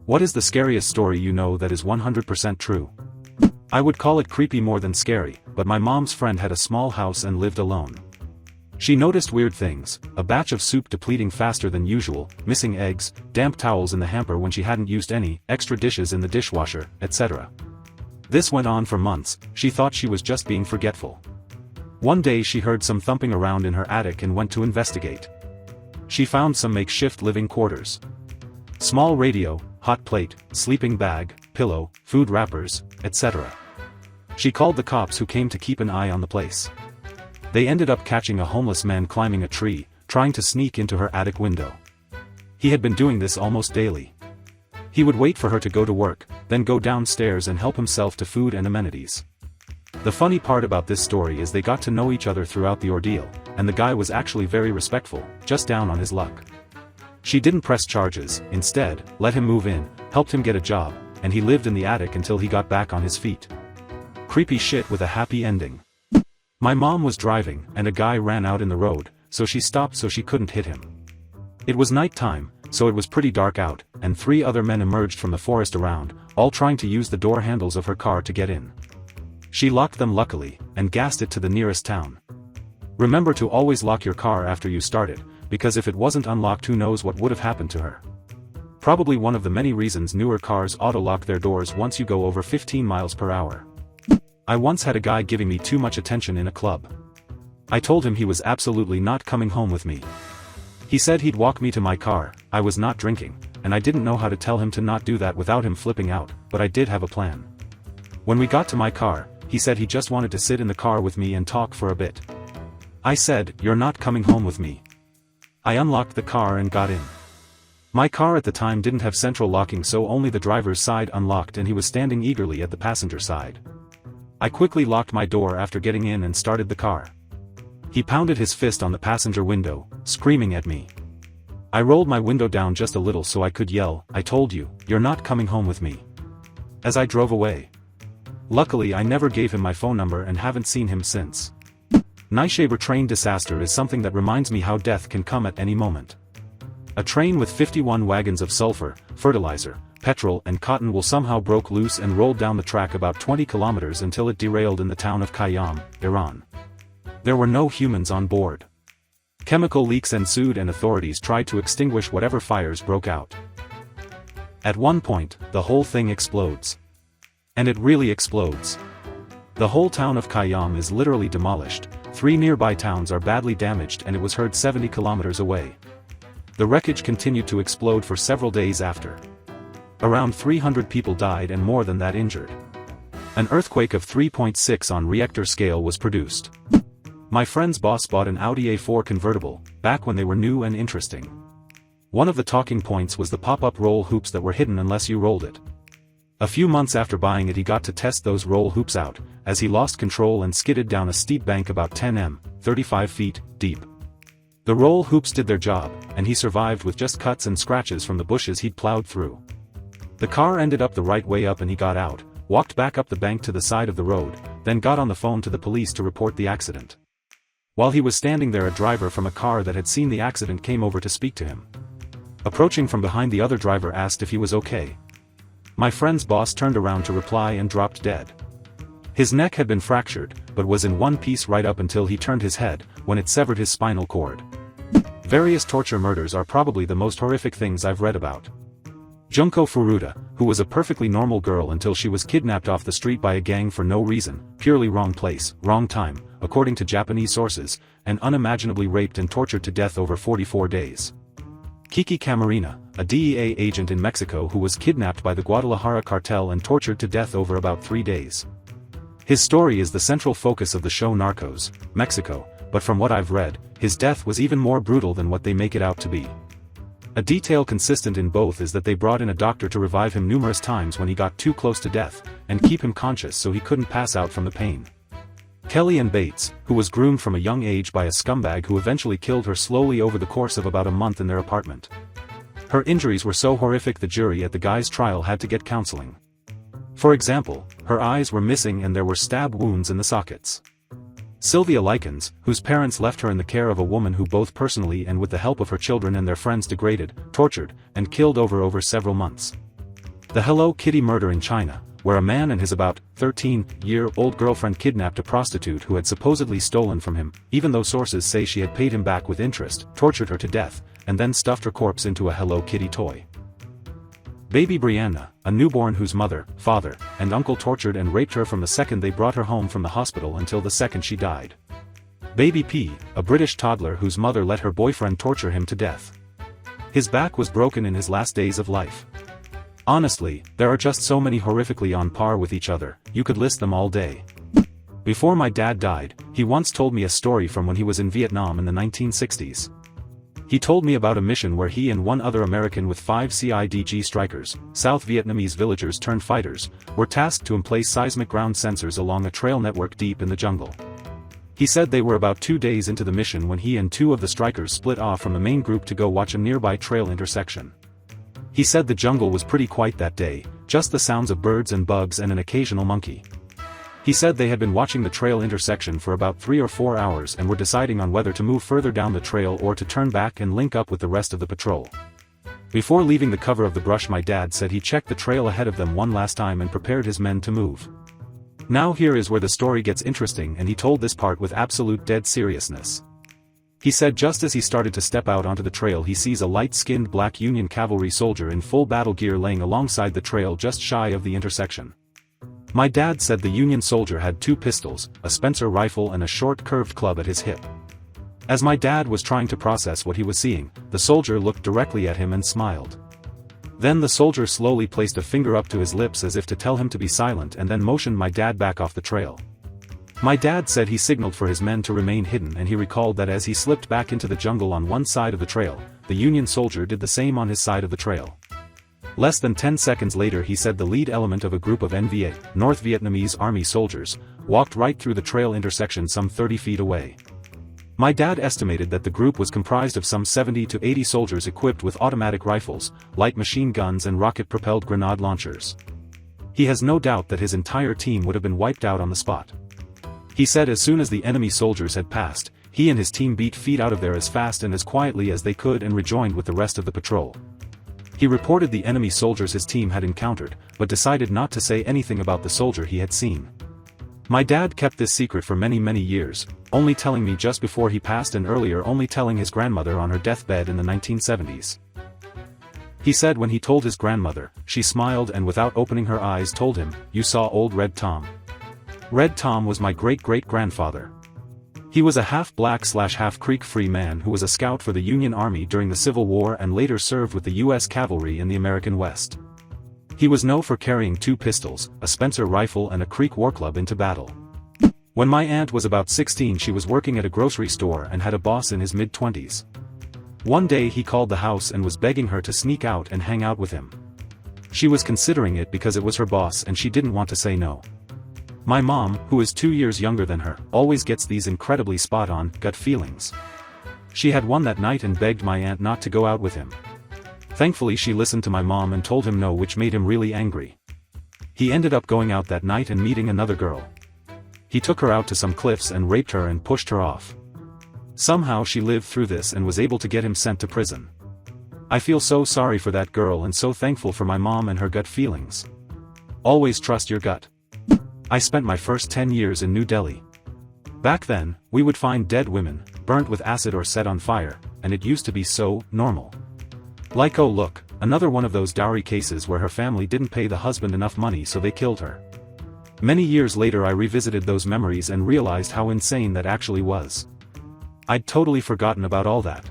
What is the scariest story you know that is 100% true? I would call it creepy more than scary, but my mom's friend had a small house and lived alone. She noticed weird things, a batch of soup depleting faster than usual, missing eggs, damp towels in the hamper when she hadn't used any, extra dishes in the dishwasher, etc. This went on for months. She thought she was just being forgetful. One day she heard some thumping around in her attic and went to investigate. She found some makeshift living quarters. Small radio, hot plate, sleeping bag, pillow, food wrappers, etc. She called the cops who came to keep an eye on the place. They ended up catching a homeless man climbing a tree, trying to sneak into her attic window. He had been doing this almost daily. He would wait for her to go to work, then go downstairs and help himself to food and amenities. The funny part about this story is they got to know each other throughout the ordeal, and the guy was actually very respectful, just down on his luck. She didn't press charges, instead, let him move in, helped him get a job, and he lived in the attic until he got back on his feet. Creepy shit with a happy ending. My mom was driving, and a guy ran out in the road, so she stopped so she couldn't hit him. It was night time, so it was pretty dark out, and 3 other men emerged from the forest around, all trying to use the door handles of her car to get in. She locked them luckily, and gassed it to the nearest town. Remember to always lock your car after you start it, because if it wasn't unlocked who knows what would have happened to her. Probably one of the many reasons newer cars auto-lock their doors once you go over 15 miles per hour. I once had a guy giving me too much attention in a club. I told him he was absolutely not coming home with me. He said he'd walk me to my car. I was not drinking, and I didn't know how to tell him to not do that without him flipping out, but I did have a plan. When we got to my car, he said he just wanted to sit in the car with me and talk for a bit. I said, "You're not coming home with me." I unlocked the car and got in. My car at the time didn't have central locking, so only the driver's side unlocked, and he was standing eagerly at the passenger side. I quickly locked my door after getting in and started the car. He pounded his fist on the passenger window, screaming at me. I rolled my window down just a little so I could yell, "I told you, you're not coming home with me," as I drove away. Luckily I never gave him my phone number and haven't seen him since. Neighbor train disaster is something that reminds me how death can come at any moment. A train with 51 wagons of sulfur, fertilizer, petrol and cotton will somehow broke loose and rolled down the track about 20 kilometers until it derailed in the town of Khayyam, Iran. There were no humans on board. Chemical leaks ensued and authorities tried to extinguish whatever fires broke out. At one point, the whole thing explodes. And it really explodes. The whole town of Khayyam is literally demolished. 3 nearby towns are badly damaged and it was heard 70 kilometers away. The wreckage continued to explode for several days after. Around 300 people died and more than that injured. An earthquake of 3.6 on Richter scale was produced. My friend's boss bought an Audi A4 convertible, back when they were new and interesting. One of the talking points was the pop-up roll hoops that were hidden unless you rolled it. A few months after buying it he got to test those roll hoops out, as he lost control and skidded down a steep bank about 10 m, 35 feet, deep. The roll hoops did their job, and he survived with just cuts and scratches from the bushes he'd plowed through. The car ended up the right way up and he got out, walked back up the bank to the side of the road, then got on the phone to the police to report the accident. While he was standing there, a driver from a car that had seen the accident came over to speak to him. Approaching from behind, the other driver asked if he was okay. My friend's boss turned around to reply and dropped dead. His neck had been fractured, but was in one piece right up until he turned his head, when it severed his spinal cord. Various torture murders are probably the most horrific things I've read about. Junko Furuta, who was a perfectly normal girl until she was kidnapped off the street by a gang for no reason, purely wrong place, wrong time, according to Japanese sources, and unimaginably raped and tortured to death over 44 days. Kiki Camarena, a DEA agent in Mexico who was kidnapped by the Guadalajara cartel and tortured to death over about 3 days. His story is the central focus of the show Narcos, Mexico, but from what I've read, his death was even more brutal than what they make it out to be. A detail consistent in both is that they brought in a doctor to revive him numerous times when he got too close to death, and keep him conscious so he couldn't pass out from the pain. Kelly Ann Bates, who was groomed from a young age by a scumbag who eventually killed her slowly over the course of about a month in their apartment. Her injuries were so horrific the jury at the guy's trial had to get counseling. For example, her eyes were missing and there were stab wounds in the sockets. Sylvia Likens, whose parents left her in the care of a woman who both personally and with the help of her children and their friends degraded, tortured, and killed over several months. The Hello Kitty murder in China, where a man and his about 13-year-old girlfriend kidnapped a prostitute who had supposedly stolen from him, even though sources say she had paid him back with interest, tortured her to death, and then stuffed her corpse into a Hello Kitty toy. Baby Brianna, a newborn whose mother, father, and uncle tortured and raped her from the second they brought her home from the hospital until the second she died. Baby P, a British toddler whose mother let her boyfriend torture him to death. His back was broken in his last days of life. Honestly, there are just so many horrifically on par with each other, you could list them all day. Before my dad died, he once told me a story from when he was in Vietnam in the 1960s. He told me about a mission where he and one other American with 5 CIDG strikers, South Vietnamese villagers turned fighters, were tasked to emplace seismic ground sensors along a trail network deep in the jungle. He said they were about 2 days into the mission when he and 2 of the strikers split off from the main group to go watch a nearby trail intersection. He said the jungle was pretty quiet that day, just the sounds of birds and bugs and an occasional monkey. He said they had been watching the trail intersection for about 3 or 4 hours and were deciding on whether to move further down the trail or to turn back and link up with the rest of the patrol. Before leaving the cover of the brush, my dad said he checked the trail ahead of them one last time and prepared his men to move. Now here is where the story gets interesting, and he told this part with absolute dead seriousness. He said just as he started to step out onto the trail he sees a light-skinned black Union cavalry soldier in full battle gear laying alongside the trail just shy of the intersection. My dad said the Union soldier had 2 pistols, a Spencer rifle and a short curved club at his hip. As my dad was trying to process what he was seeing, the soldier looked directly at him and smiled. Then the soldier slowly placed a finger up to his lips as if to tell him to be silent and then motioned my dad back off the trail. My dad said he signaled for his men to remain hidden, and he recalled that as he slipped back into the jungle on one side of the trail, the Union soldier did the same on his side of the trail. Less than 10 seconds later he said the lead element of a group of NVA, North Vietnamese Army soldiers, walked right through the trail intersection some 30 feet away. My dad estimated that the group was comprised of some 70 to 80 soldiers equipped with automatic rifles, light machine guns and rocket-propelled grenade launchers. He has no doubt that his entire team would have been wiped out on the spot. He said as soon as the enemy soldiers had passed, he and his team beat feet out of there as fast and as quietly as they could and rejoined with the rest of the patrol. He reported the enemy soldiers his team had encountered, but decided not to say anything about the soldier he had seen. My dad kept this secret for many years, only telling me just before he passed and earlier only telling his grandmother on her deathbed in the 1970s. He said when he told his grandmother, she smiled and without opening her eyes told him, "You saw old Red Tom." Red Tom was my great-great-grandfather. He was a half-black/half Creek free man who was a scout for the Union Army during the Civil War and later served with the U.S. Cavalry in the American West. He was known for carrying 2 pistols, a Spencer rifle and a Creek war club into battle. When my aunt was about 16 she was working at a grocery store and had a boss in his mid-20s. One day he called the house and was begging her to sneak out and hang out with him. She was considering it because it was her boss and she didn't want to say no. My mom, who is 2 years younger than her, always gets these incredibly spot-on, gut feelings. She had one that night and begged my aunt not to go out with him. Thankfully she listened to my mom and told him no, which made him really angry. He ended up going out that night and meeting another girl. He took her out to some cliffs and raped her and pushed her off. Somehow she lived through this and was able to get him sent to prison. I feel so sorry for that girl and so thankful for my mom and her gut feelings. Always trust your gut. I spent my first 10 years in New Delhi. Back then, we would find dead women, burnt with acid or set on fire, and it used to be so normal. Like, oh look, another one of those dowry cases where her family didn't pay the husband enough money so they killed her. Many years later I revisited those memories and realized how insane that actually was. I'd totally forgotten about all that.